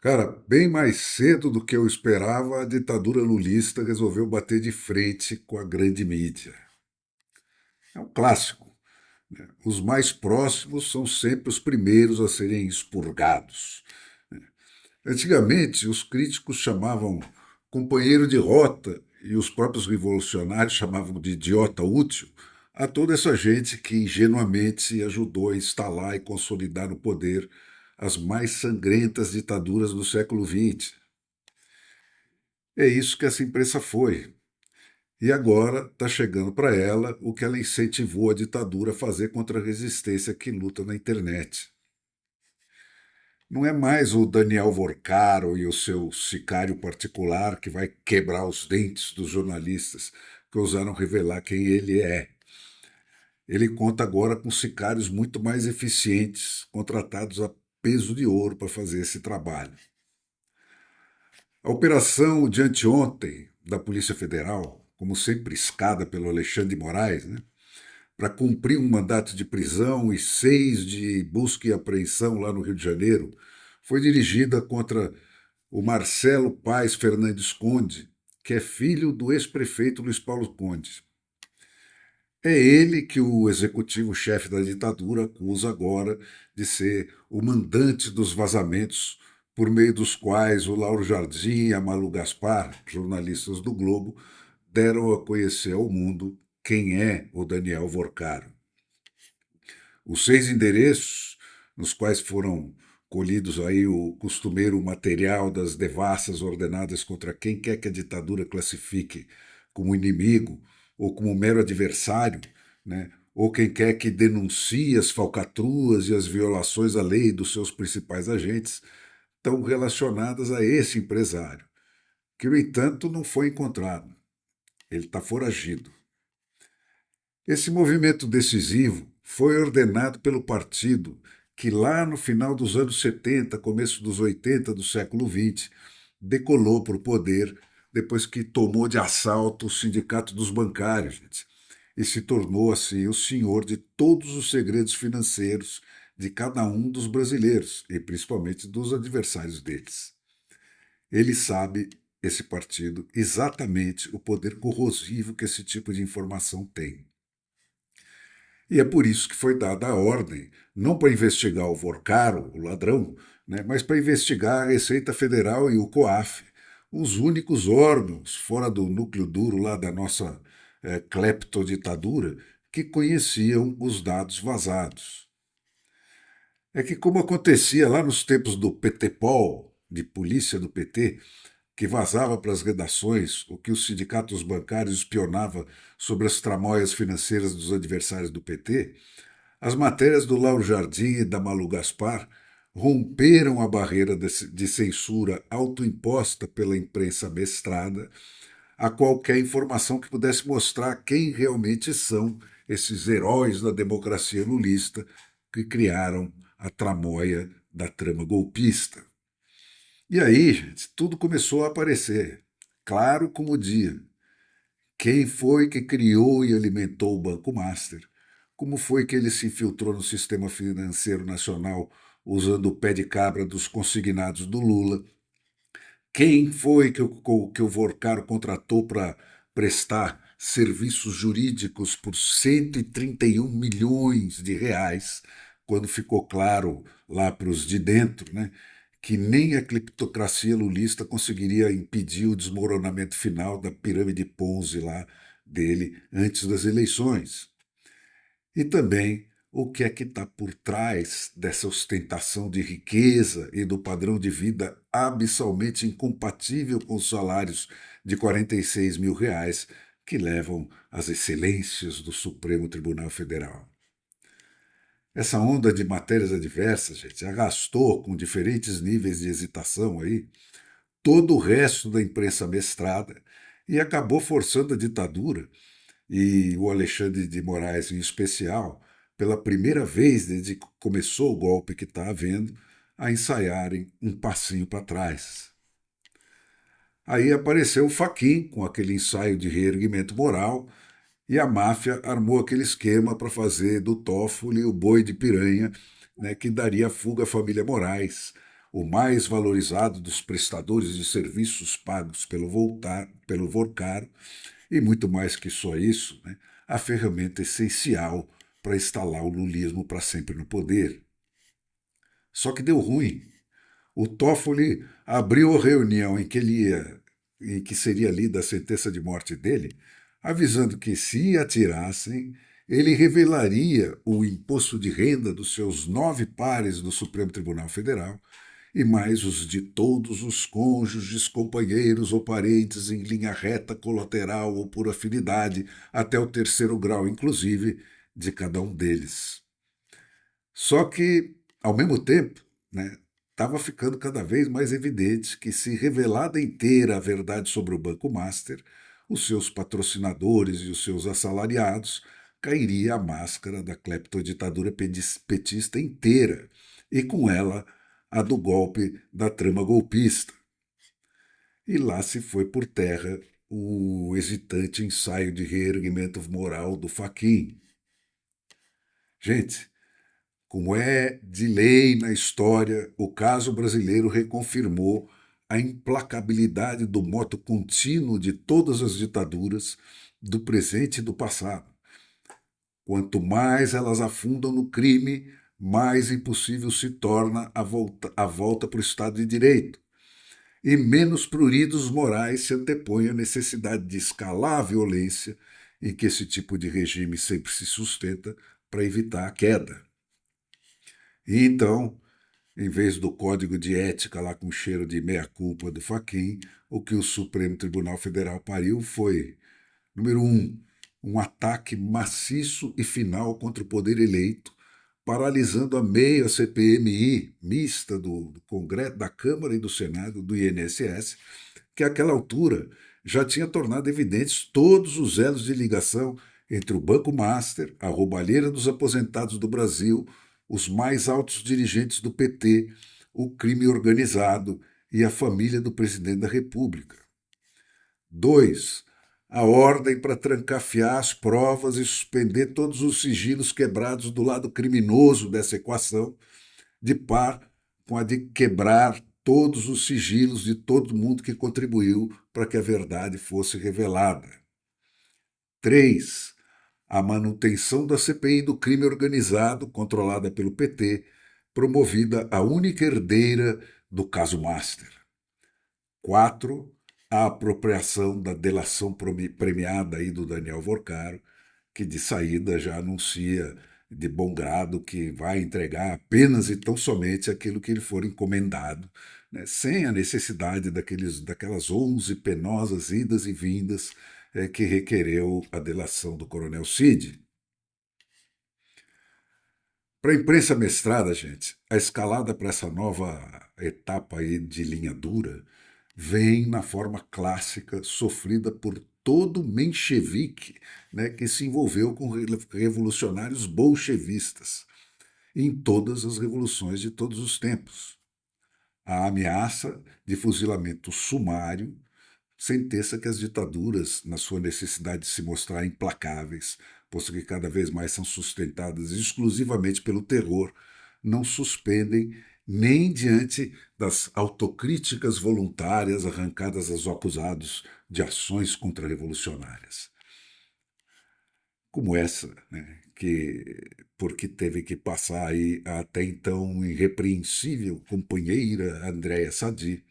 Cara, bem mais cedo do que eu esperava, a ditadura lulista resolveu bater de frente com a grande mídia. É um clássico. Os mais próximos são sempre os primeiros a serem expurgados. Antigamente, os críticos chamavam companheiro de rota e os próprios revolucionários chamavam de idiota útil a toda essa gente que ingenuamente ajudou a instalar e consolidar no poder as mais sangrentas ditaduras do século XX. É isso que essa imprensa foi. E agora está chegando para ela o que ela incentivou a ditadura a fazer contra a resistência que luta na internet. Não é mais o Daniel Vorcaro e o seu sicário particular que vai quebrar os dentes dos jornalistas que ousaram revelar quem ele é. Ele conta agora com sicários muito mais eficientes, contratados a peso de ouro para fazer esse trabalho. A operação de anteontem da Polícia Federal, como sempre escada pelo Alexandre de Moraes, né, para cumprir um mandato de prisão e 6 de busca e apreensão lá no Rio de Janeiro, foi dirigida contra o Marcelo Paes Fernandes Conde, que é filho do ex-prefeito Luiz Paulo Conde. É ele que o executivo-chefe da ditadura acusa agora de ser o mandante dos vazamentos por meio dos quais o Lauro Jardim e a Malu Gaspar, jornalistas do Globo, deram a conhecer ao mundo quem é o Daniel Vorcaro. Os 6 endereços nos quais foram colhidos aí o costumeiro material das devassas ordenadas contra quem quer que a ditadura classifique como inimigo ou como mero adversário, né? Ou quem quer que denuncie as falcatruas e as violações à lei dos seus principais agentes, estão relacionadas a esse empresário, que, no entanto, não foi encontrado. Ele está foragido. Esse movimento decisivo foi ordenado pelo partido que, lá no final dos anos 70, começo dos 80 do século XX, decolou para o poder depois que tomou de assalto o Sindicato dos Bancários, gente, e se tornou, assim, o senhor de todos os segredos financeiros de cada um dos brasileiros, e principalmente dos adversários deles. Ele sabe, esse partido, exatamente o poder corrosivo que esse tipo de informação tem. E é por isso que foi dada a ordem, não para investigar o Vorcaro, o ladrão, né, mas para investigar a Receita Federal e o COAF, os únicos órgãos fora do núcleo duro lá da nossa cleptoditadura que conheciam os dados vazados. É que, como acontecia lá nos tempos do PTPOL, de polícia do PT, que vazava para as redações o que os sindicatos bancários espionava sobre as tramóias financeiras dos adversários do PT, as matérias do Lauro Jardim e da Malu Gaspar romperam a barreira de censura autoimposta pela imprensa mestrada a qualquer informação que pudesse mostrar quem realmente são esses heróis da democracia lulista que criaram a tramóia da trama golpista. E aí, gente, tudo começou a aparecer, claro como o dia. Quem foi que criou e alimentou o Banco Master? Como foi que ele se infiltrou no sistema financeiro nacional usando o pé de cabra dos consignados do Lula? Quem foi que o Vorcaro contratou para prestar serviços jurídicos por 131 milhões de reais, quando ficou claro lá para os de dentro, né, que nem a criptocracia lulista conseguiria impedir o desmoronamento final da pirâmide Ponzi lá dele antes das eleições? E também o que é que está por trás dessa ostentação de riqueza e do padrão de vida abissalmente incompatível com os salários de 46 mil reais que levam às excelências do Supremo Tribunal Federal. Essa onda de matérias adversas, gente, arrastou com diferentes níveis de hesitação aí todo o resto da imprensa mestrada e acabou forçando a ditadura e o Alexandre de Moraes em especial, pela primeira vez desde que começou o golpe que está havendo, a ensaiarem um passinho para trás. Aí apareceu o Fachin com aquele ensaio de reerguimento moral e a máfia armou aquele esquema para fazer do Toffoli o boi de piranha, né, que daria fuga à família Moraes, o mais valorizado dos prestadores de serviços pagos pelo Vorcaro, e muito mais que só isso, né, a ferramenta essencial para instalar o lulismo para sempre no poder. Só que deu ruim. O Toffoli abriu a reunião em que seria lida a sentença de morte dele, avisando que se atirassem, ele revelaria o imposto de renda dos seus 9 pares do Supremo Tribunal Federal e mais os de todos os cônjuges, companheiros ou parentes em linha reta, colateral ou por afinidade, até o 3º grau, inclusive, de cada um deles. Só que, ao mesmo tempo, né, estava ficando cada vez mais evidente que, se revelada inteira a verdade sobre o Banco Master, os seus patrocinadores e os seus assalariados, cairia a máscara da cleptoditadura petista inteira, e com ela a do golpe da trama golpista. E lá se foi por terra o hesitante ensaio de reerguimento moral do Fachin. Gente, como é de lei na história, o caso brasileiro reconfirmou a implacabilidade do moto contínuo de todas as ditaduras, do presente e do passado. Quanto mais elas afundam no crime, mais impossível se torna a volta para o Estado de Direito. E menos pruridos morais se antepõe à necessidade de escalar a violência em que esse tipo de regime sempre se sustenta para evitar a queda. E então, em vez do código de ética lá com cheiro de meia-culpa do Fachin, o que o Supremo Tribunal Federal pariu foi, número 1, um ataque maciço e final contra o poder eleito, paralisando a meio a CPMI mista do Congresso, da Câmara e do Senado, do INSS, que àquela altura já tinha tornado evidentes todos os elos de ligação entre o Banco Master, a roubalheira dos aposentados do Brasil, os mais altos dirigentes do PT, o crime organizado e a família do presidente da República. 2. A ordem para trancafiar as provas e suspender todos os sigilos quebrados do lado criminoso dessa equação, de par com a de quebrar todos os sigilos de todo mundo que contribuiu para que a verdade fosse revelada. 3. A manutenção da CPI do crime organizado, controlada pelo PT, promovida a única herdeira do caso Master. 4. A apropriação da delação premiada aí do Daniel Vorcaro, que de saída já anuncia de bom grado que vai entregar apenas e tão somente aquilo que lhe for encomendado, né, sem a necessidade daquelas 11 penosas idas e vindas que requereu a delação do Coronel Cid. Para a imprensa mestrada, gente, a escalada para essa nova etapa aí de linha dura vem na forma clássica sofrida por todo menchevique, né, que se envolveu com revolucionários bolchevistas em todas as revoluções de todos os tempos. A ameaça de fuzilamento sumário, sentença que as ditaduras, na sua necessidade de se mostrar implacáveis, posto que cada vez mais são sustentadas exclusivamente pelo terror, não suspendem nem diante das autocríticas voluntárias arrancadas aos acusados de ações contra-revolucionárias. Como essa, né, porque teve que passar aí a até então irrepreensível companheira Andréa Sadi,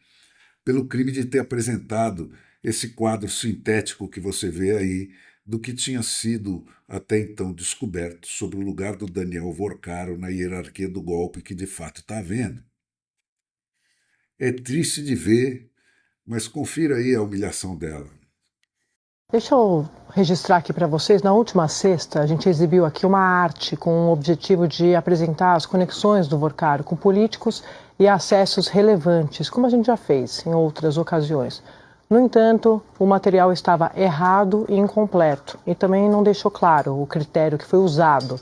pelo crime de ter apresentado esse quadro sintético que você vê aí do que tinha sido até então descoberto sobre o lugar do Daniel Vorcaro na hierarquia do golpe que de fato está havendo. É triste de ver, mas confira aí a humilhação dela. Deixa eu registrar aqui para vocês, na última sexta a gente exibiu aqui uma arte com o objetivo de apresentar as conexões do Vorcaro com políticos e acessos relevantes, como a gente já fez em outras ocasiões. No entanto, o material estava errado e incompleto e também não deixou claro o critério que foi usado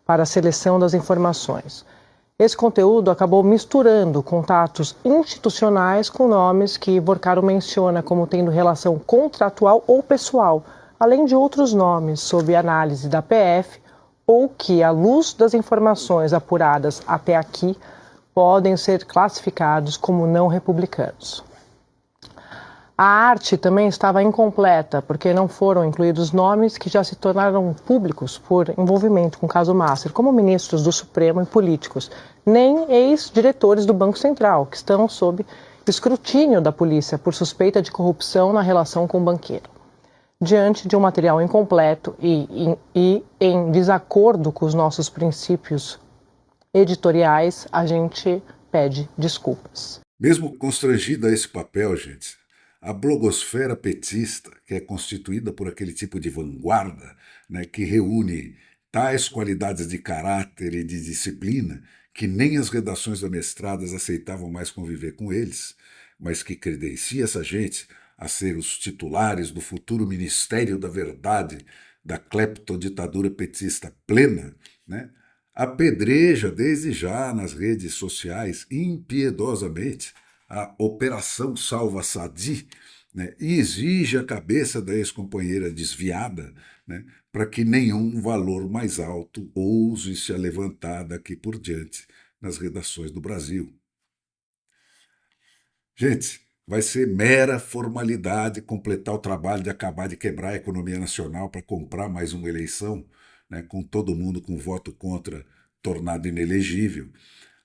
para a seleção das informações. Esse conteúdo acabou misturando contatos institucionais com nomes que Vorcaro menciona como tendo relação contratual ou pessoal, além de outros nomes sob análise da PF ou que, à luz das informações apuradas até aqui, podem ser classificados como não republicanos. A arte também estava incompleta, porque não foram incluídos nomes que já se tornaram públicos por envolvimento com o caso Master, como ministros do Supremo e políticos, nem ex-diretores do Banco Central, que estão sob escrutínio da polícia por suspeita de corrupção na relação com o banqueiro. Diante de um material incompleto e em desacordo com os nossos princípios editoriais, a gente pede desculpas. Mesmo constrangida a esse papel, gente, a blogosfera petista, que é constituída por aquele tipo de vanguarda, né, que reúne tais qualidades de caráter e de disciplina que nem as redações amestradas aceitavam mais conviver com eles, mas que credencia essa gente a ser os titulares do futuro Ministério da Verdade da cleptoditadura petista plena, né, apedreja desde já nas redes sociais impiedosamente a Operação Salva Sadi, né, e exige a cabeça da ex-companheira desviada, né, para que nenhum valor mais alto ouse se levantar daqui por diante nas redações do Brasil. Gente, vai ser mera formalidade completar o trabalho de acabar de quebrar a economia nacional para comprar mais uma eleição, né, com todo mundo com voto contra tornado inelegível,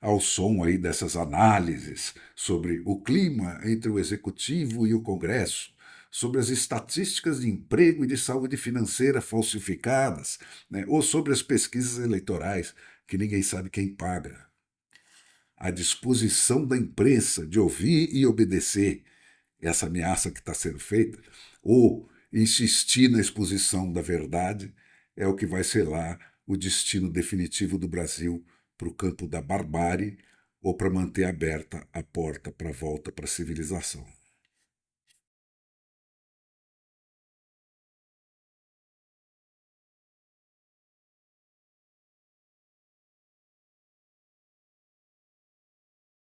ao som aí dessas análises sobre o clima entre o Executivo e o Congresso, sobre as estatísticas de emprego e de saúde financeira falsificadas, né, ou sobre as pesquisas eleitorais que ninguém sabe quem paga. A disposição da imprensa de ouvir e obedecer essa ameaça que está sendo feita, ou insistir na exposição da verdade, é o que vai selar o destino definitivo do Brasil para o campo da barbárie ou para manter aberta a porta para a volta para a civilização.